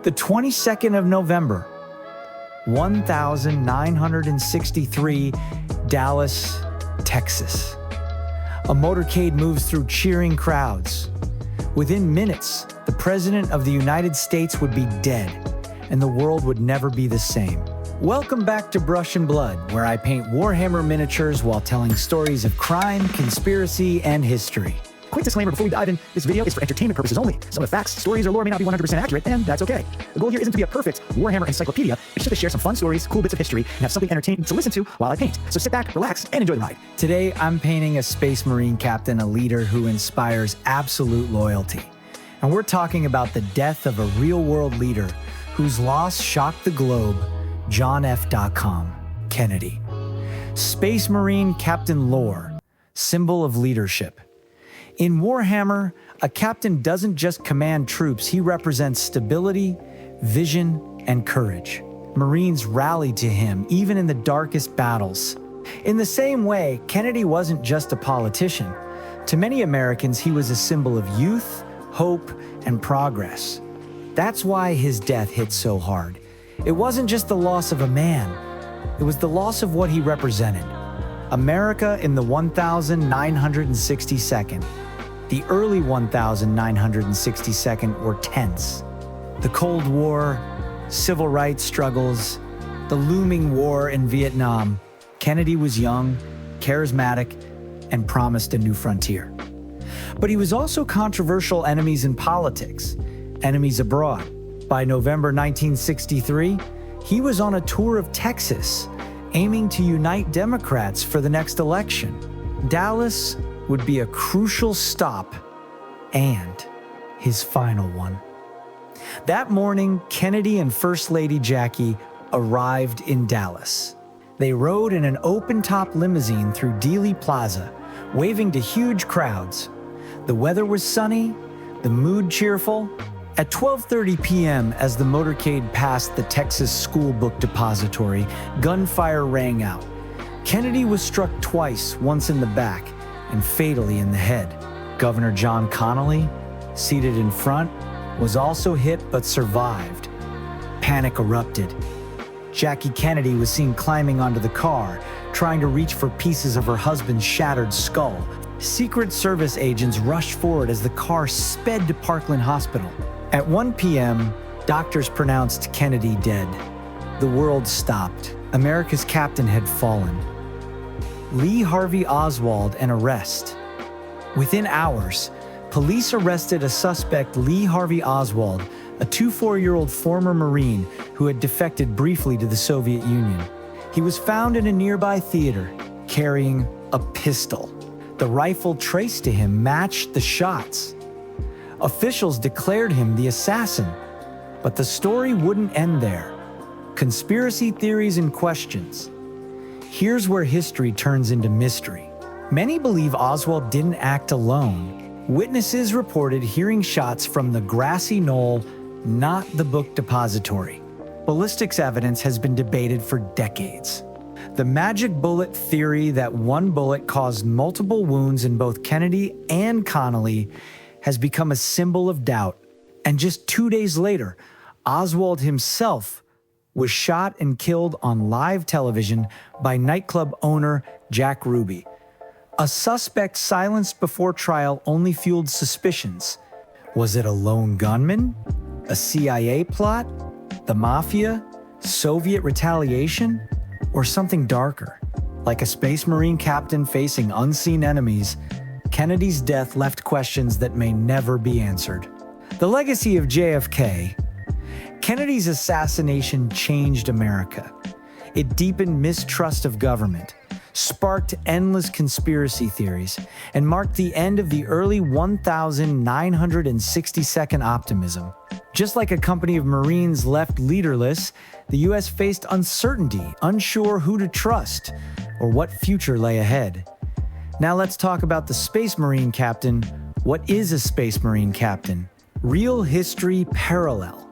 The 22nd of November, 1963, Dallas, Texas. A motorcade moves through cheering crowds. Within minutes, the President of the United States would be dead, and the world would never be the same. Welcome back to Brush and Blood, where I paint Warhammer miniatures while telling stories of crime, conspiracy, and history. Quick disclaimer before we dive in, this video is for entertainment purposes only. Some of the facts, stories, or lore may not be 100% accurate, and that's okay. The goal here isn't to be a perfect Warhammer encyclopedia, it's just to share some fun stories, cool bits of history, and have something entertaining to listen to while I paint. So sit back, relax, and enjoy the ride. Today, I'm painting a Space Marine captain, a leader who inspires absolute loyalty. And we're talking about the death of a real-world leader whose loss shocked the globe, John F. Kennedy. Space Marine Captain Lore, symbol of leadership. In Warhammer, a captain doesn't just command troops, he represents stability, vision, and courage. Marines rallied to him, even in the darkest battles. In the same way, Kennedy wasn't just a politician. To many Americans, he was a symbol of youth, hope, and progress. That's why his death hit so hard. It wasn't just the loss of a man, it was the loss of what he represented. America in the 1962nd. The early 1962nd were tense. The Cold War, civil rights struggles, the looming war in Vietnam. Kennedy was young, charismatic, and promised a new frontier. But he was also controversial enemies in politics, enemies abroad. By November 1963, he was on a tour of Texas, aiming to unite Democrats for the next election. Dallas would be a crucial stop and his final one. That morning, Kennedy and First Lady Jackie arrived in Dallas. They rode in an open-top limousine through Dealey Plaza, waving to huge crowds. The weather was sunny, the mood cheerful. At 12:30 p.m., as the motorcade passed the Texas School Book Depository, gunfire rang out. Kennedy was struck twice, once in the back and fatally in the head. Governor John Connally, seated in front, was also hit but survived. Panic erupted. Jackie Kennedy was seen climbing onto the car, trying to reach for pieces of her husband's shattered skull. Secret Service agents rushed forward as the car sped to Parkland Hospital. At 1 p.m., doctors pronounced Kennedy dead. The world stopped. America's captain had fallen. Lee Harvey Oswald and arrest. Within hours, police arrested a suspect, Lee Harvey Oswald, a 24-year-old former Marine who had defected briefly to the Soviet Union. He was found in a nearby theater, carrying a pistol. The rifle traced to him matched the shots. Officials declared him the assassin, but the story wouldn't end there. Conspiracy theories and questions. Here's where history turns into mystery. Many believe Oswald didn't act alone. Witnesses reported hearing shots from the grassy knoll, not the book depository. Ballistics evidence has been debated for decades. The magic bullet theory that one bullet caused multiple wounds in both Kennedy and Connally has become a symbol of doubt. And just 2 days later, Oswald himself was shot and killed on live television by nightclub owner Jack Ruby. A suspect silenced before trial only fueled suspicions. Was it a lone gunman? A CIA plot? The mafia? Soviet retaliation? Or something darker? Like a Space Marine captain facing unseen enemies, Kennedy's death left questions that may never be answered. The legacy of JFK. Kennedy's assassination changed America. It deepened mistrust of government, sparked endless conspiracy theories, and marked the end of the early 1962nd optimism. Just like a company of Marines left leaderless, the U.S. faced uncertainty, unsure who to trust or what future lay ahead. Now let's talk about the Space Marine captain. What is a Space Marine captain? Real history parallel.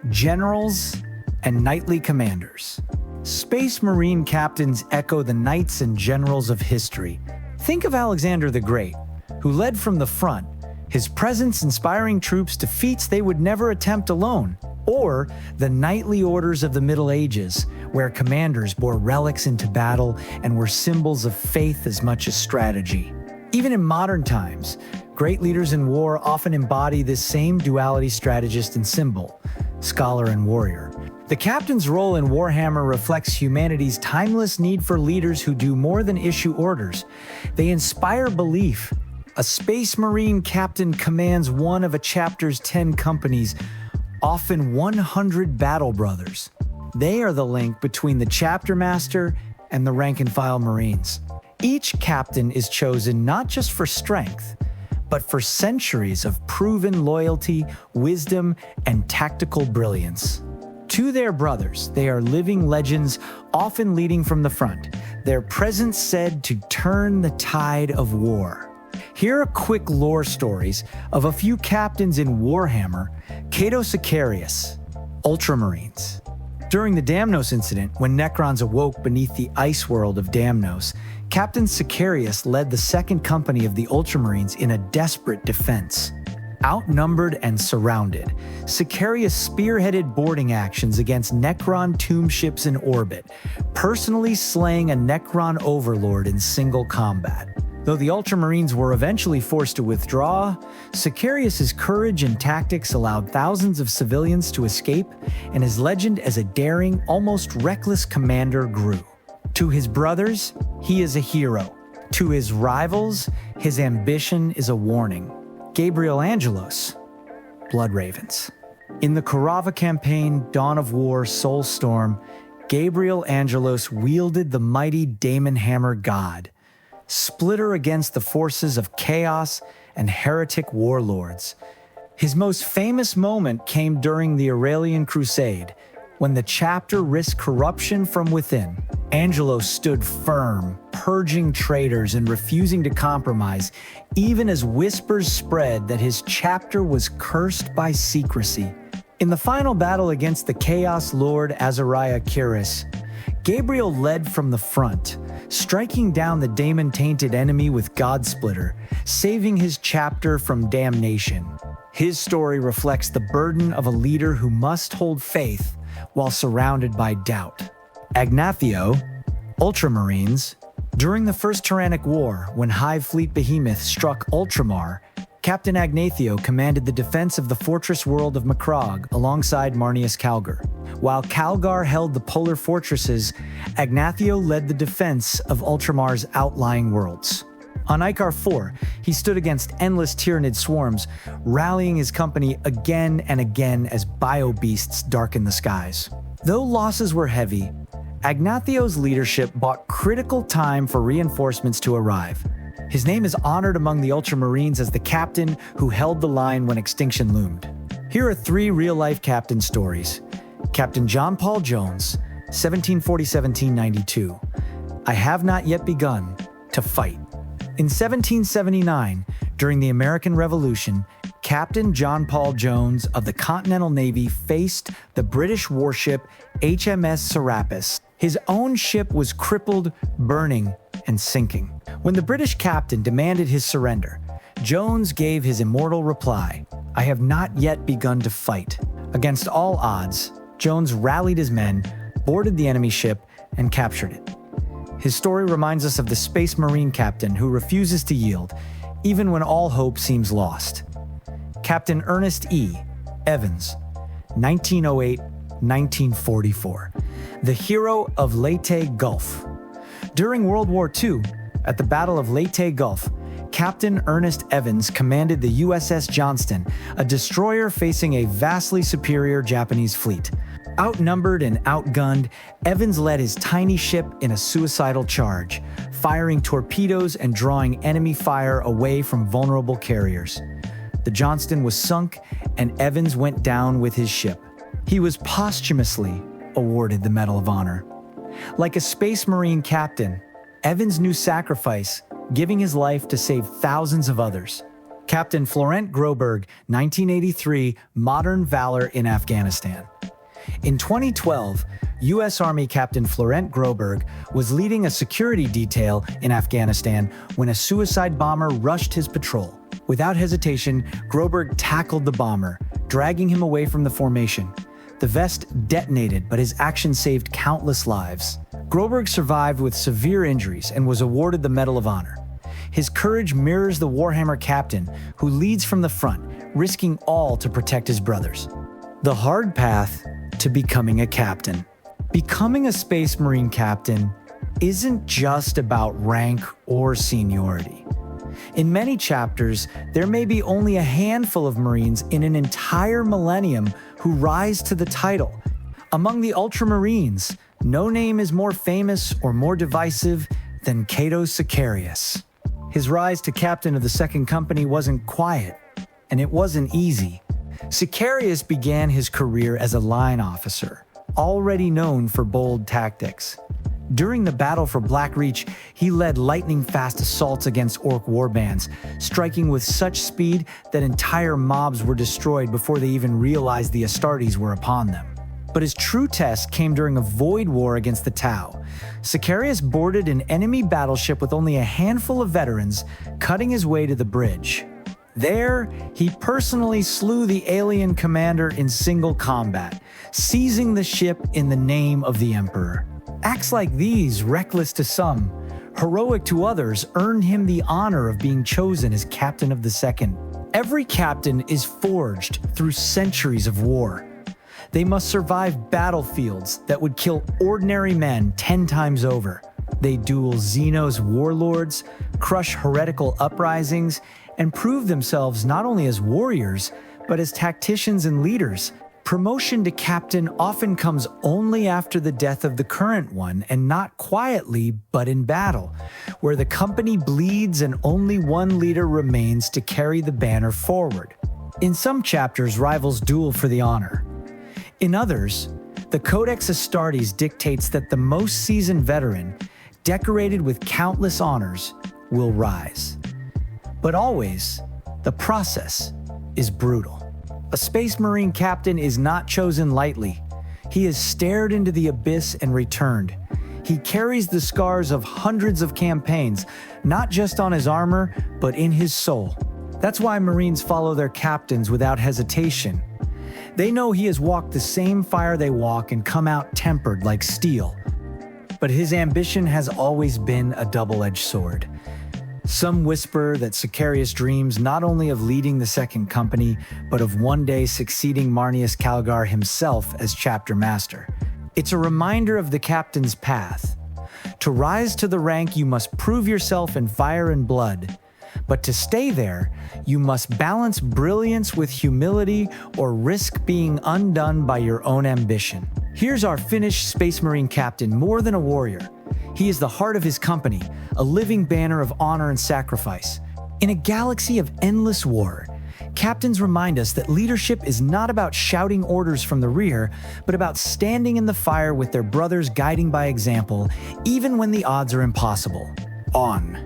Generals and knightly commanders. Space Marine captains echo the knights and generals of history. Think of Alexander the Great, who led from the front, his presence inspiring troops to feats they would never attempt alone. Or the knightly orders of the Middle Ages, where commanders bore relics into battle and were symbols of faith as much as strategy. Even in modern times, great leaders in war often embody this same duality, strategist and symbol, scholar and warrior. The captain's role in Warhammer reflects humanity's timeless need for leaders who do more than issue orders. They inspire belief. A Space Marine captain commands one of a chapter's 10 companies, often 100 battle brothers. They are the link between the chapter master and the rank-and-file Marines. Each captain is chosen not just for strength, but for centuries of proven loyalty, wisdom, and tactical brilliance. To their brothers, they are living legends, often leading from the front, their presence said to turn the tide of war. Here are quick lore stories of a few captains in Warhammer: Cato, Sicarius, Ultramarines. During the Damnos incident, when Necrons awoke beneath the ice world of Damnos, Captain Sicarius led the second company of the Ultramarines in a desperate defense. Outnumbered and surrounded, Sicarius spearheaded boarding actions against Necron tomb ships in orbit, personally slaying a Necron overlord in single combat. Though the Ultramarines were eventually forced to withdraw, Sicarius's courage and tactics allowed thousands of civilians to escape, and his legend as a daring, almost reckless commander grew. To his brothers, he is a hero. To his rivals, his ambition is a warning. Gabriel, Angelos, Blood Ravens. In the Kurava campaign, Dawn of War, Soulstorm, Gabriel Angelos wielded the mighty Daemon Hammer God, splitter against the forces of chaos and heretic warlords. His most famous moment came during the Aurelian Crusade, when the chapter risked corruption from within. Angelos stood firm, purging traitors and refusing to compromise, even as whispers spread that his chapter was cursed by secrecy. In the final battle against the Chaos Lord Azariah Kiris, Gabriel led from the front, striking down the daemon-tainted enemy with Godsplitter, saving his chapter from damnation. His story reflects the burden of a leader who must hold faith while surrounded by doubt. Agnathio, Ultramarines. During the First Tyrannic War, when Hive Fleet Behemoth struck Ultramar, Captain Agnathio commanded the defense of the fortress world of Macrog alongside Marneus Calgar. While Calgar held the polar fortresses, Agnathio led the defense of Ultramar's outlying worlds. On Icar 4, he stood against endless Tyranid swarms, rallying his company again and again as bio-beasts darkened the skies. Though losses were heavy, Agnathio's leadership bought critical time for reinforcements to arrive. His name is honored among the Ultramarines as the captain who held the line when extinction loomed. Here are 3 real-life captain stories. Captain John Paul Jones, 1740-1792. I have not yet begun to fight. In 1779, during the American Revolution, Captain John Paul Jones of the Continental Navy faced the British warship HMS Serapis. His own ship was crippled, burning, and sinking. When the British captain demanded his surrender, Jones gave his immortal reply, I have not yet begun to fight. Against all odds, Jones rallied his men, boarded the enemy ship, and captured it. His story reminds us of the Space Marine captain who refuses to yield, even when all hope seems lost. Captain Ernest E. Evans, 1908-1944, the hero of Leyte Gulf. During World War II, at the Battle of Leyte Gulf, Captain Ernest Evans commanded the USS Johnston, a destroyer facing a vastly superior Japanese fleet. Outnumbered and outgunned, Evans led his tiny ship in a suicidal charge, firing torpedoes and drawing enemy fire away from vulnerable carriers. The Johnston was sunk, and Evans went down with his ship. He was posthumously awarded the Medal of Honor. Like a Space Marine captain, Evans knew sacrifice, giving his life to save thousands of others. Captain Florent Groberg, 1983, Modern Valor in Afghanistan. In 2012, U.S. Army Captain Florent Groberg was leading a security detail in Afghanistan when a suicide bomber rushed his patrol. Without hesitation, Groberg tackled the bomber, dragging him away from the formation. The vest detonated, but his action saved countless lives. Groberg survived with severe injuries and was awarded the Medal of Honor. His courage mirrors the Warhammer captain, who leads from the front, risking all to protect his brothers. The hard path to becoming a captain. Becoming a Space Marine captain isn't just about rank or seniority. In many chapters, there may be only a handful of Marines in an entire millennium who rise to the title. Among the Ultramarines, no name is more famous or more divisive than Cato Sicarius. His rise to captain of the Second Company wasn't quiet, and it wasn't easy. Sicarius began his career as a line officer, already known for bold tactics. During the battle for Black Reach, he led lightning-fast assaults against Orc warbands, striking with such speed that entire mobs were destroyed before they even realized the Astartes were upon them. But his true test came during a void war against the Tau. Sicarius boarded an enemy battleship with only a handful of veterans, cutting his way to the bridge. There, he personally slew the alien commander in single combat, seizing the ship in the name of the Emperor. Acts like these, reckless to some, heroic to others, earned him the honor of being chosen as captain of the Second. Every captain is forged through centuries of war. They must survive battlefields that would kill ordinary men 10 times over. They duel Xeno's warlords, crush heretical uprisings, and prove themselves not only as warriors, but as tacticians and leaders. Promotion to captain often comes only after the death of the current one, and not quietly, but in battle, where the company bleeds and only one leader remains to carry the banner forward. In some chapters, rivals duel for the honor. In others, the Codex Astartes dictates that the most seasoned veteran, decorated with countless honors, will rise. But always, the process is brutal. A Space Marine captain is not chosen lightly. He is stared into the abyss and returned. He carries the scars of hundreds of campaigns, not just on his armor, but in his soul. That's why Marines follow their captains without hesitation. They know he has walked the same fire they walk and come out tempered like steel. But his ambition has always been a double-edged sword. Some whisper that Sicarius dreams not only of leading the Second Company, but of one day succeeding Marneus Calgar himself as chapter master. It's a reminder of the captain's path. To rise to the rank, you must prove yourself in fire and blood. But to stay there, you must balance brilliance with humility or risk being undone by your own ambition. Here's our finished Space Marine captain, more than a warrior. He is the heart of his company, a living banner of honor and sacrifice. In a galaxy of endless war, captains remind us that leadership is not about shouting orders from the rear, but about standing in the fire with their brothers, guiding by example, even when the odds are impossible. On.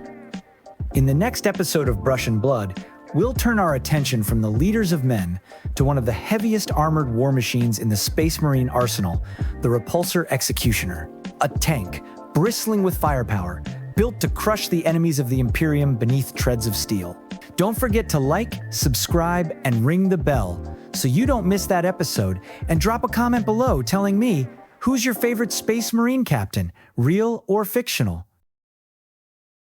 In the next episode of Brush and Blood, we'll turn our attention from the leaders of men to one of the heaviest armored war machines in the Space Marine arsenal, the Repulsor Executioner, a tank bristling with firepower, built to crush the enemies of the Imperium beneath treads of steel. Don't forget to like, subscribe, and ring the bell so you don't miss that episode, and drop a comment below telling me who's your favorite Space Marine captain, real or fictional.